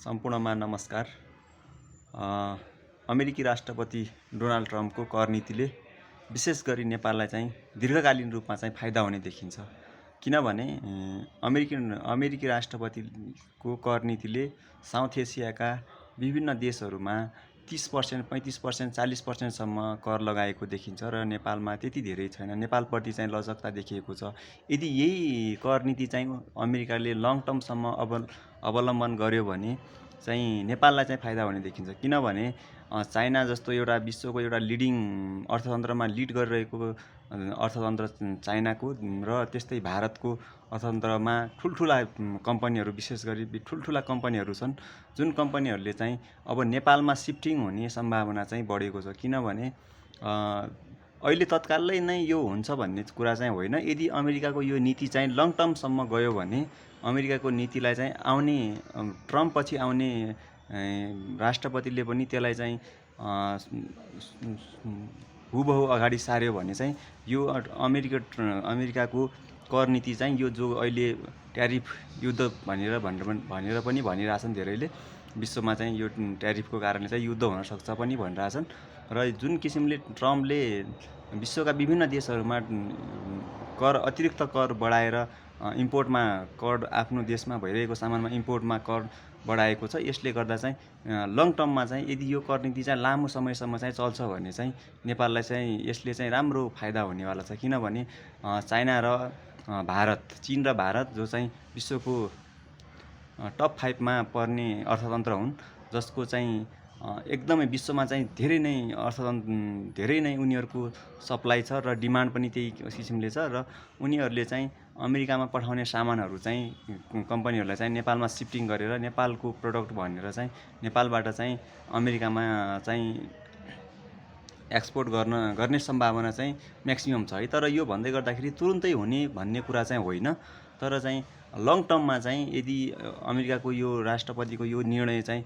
सम्पूर्णमा नमस्कार। अमेरिकी राष्ट्रपति डोनाल्ड ट्रम्पको कर नीतिले विशेष गरी नेपाललाई चाहिँ दीर्घकालीन रूपमा चाहिँ फाइदा हुने देखिन्छ। किनभने अमेरिकी राष्ट्रपतिको कर नीतिले साउथ एसियाका विभिन्न देशहरूमा 30%, 35%, 40%सम्म कर लगाएको देखिन्छ र नेपालमा त्यति धेरै छैन। नेपालप्रति चाहिँ लचकता देखिएको छ। यदि यही कर नीति चाहिँ अमेरिकाले लङ टर्मसम्म अवलम्बन गर्यो भने चाहिँ नेपाललाई चाहिँ फाइदा हुने देखिन्छ। किनभने चाइना जस्तो एउटा विश्वको एउटा लिडिङ अर्थतन्त्रमा लिड गरिरहेको अर्थतन्त्र चाइनाको र त्यस्तै भारतको अर्थतन्त्रमा ठुल्ठुला कम्पनीहरू, विशेष गरी ठुल्ठुला कम्पनीहरू छन्, जुन कम्पनीहरूले चाहिँ अब नेपालमा सिफ्टिङ हुने सम्भावना चाहिँ बढेको छ। किनभने अहिले तत्कालै नै यो हुन्छ भन्ने कुरा चाहिँ होइन। यदि अमेरिकाको यो नीति चाहिँ लङ टर्मसम्म गयो भने अमेरिकाको नीतिलाई चाहिँ आउने ट्रम्प पछि आउने राष्ट्रपतिले पनि त्यसलाई चाहिँ हुबहु अगाडि सार्यो भने चाहिँ यो अमेरिकाको कर नीति चाहिँ यो जो अहिले ट्यारिफ युद्ध भनेर पनि भनिरहेछन् धेरैले, विश्वमा चाहिँ यो ट्यारिफको कारणले चाहिँ युद्ध हुन सक्छ पनि भनिरहेछन्। र जुन किसिमले ट्रम्पले विश्वका विभिन्न देशहरूमा अतिरिक्त कर बढाएर इम्पोर्टमा कर, आफ्नो देशमा भइरहेको सामानमा इम्पोर्टमा कर बढाएको छ। यसले गर्दा चाहिँ लङ टर्ममा चाहिँ यदि यो कर नीति चाहिँ लामो समयसम्म चाहिँ चल्छ भने चाहिँ नेपाललाई चाहिँ यसले चाहिँ राम्रो फाइदा हुनेवाला छ। किनभने चाइना र भारत, चीन र भारत जो चाहिँ विश्वको टप 5 मा पर्ने अर्थतन्त्र हुन्, जसको चाहिँ एकदमै विश्वमा चाहिँ धेरै नै उनीहरूको सप्लाई छ र डिमान्ड पनि त्यही किसिमले छ। र उनीहरूले चाहिँ अमेरिकामा पठाउने सामानहरू चाहिँ कम्पनीहरूलाई चाहिँ नेपालमा सिफ्टिङ गरेर नेपालको प्रोडक्ट भनेर चाहिँ नेपालबाट चाहिँ अमेरिकामा चाहिँ एक्सपोर्ट गर्ने सम्भावना चाहिँ म्याक्सिमम छ है। तर यो भन्दै गर्दाखेरि तुरुन्तै हुने भन्ने कुरा चाहिँ होइन। तर चाहिँ लङ टर्ममा चाहिँ यदि अमेरिकाको यो राष्ट्रपतिको यो निर्णय चाहिँ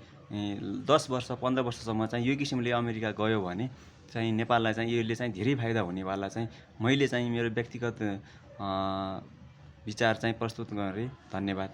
10 वर्ष 15 वर्षसम्म चाहिँ यो किसिमले अमेरिका गयो भने चाहिँ नेपाललाई चाहिँ यसले चाहिँ धेरै फाइदा हुनेवाला चाहिँ मैले चाहिँ मेरो व्यक्तिगत विचार चाहिँ प्रस्तुत गरेँ। धन्यवाद।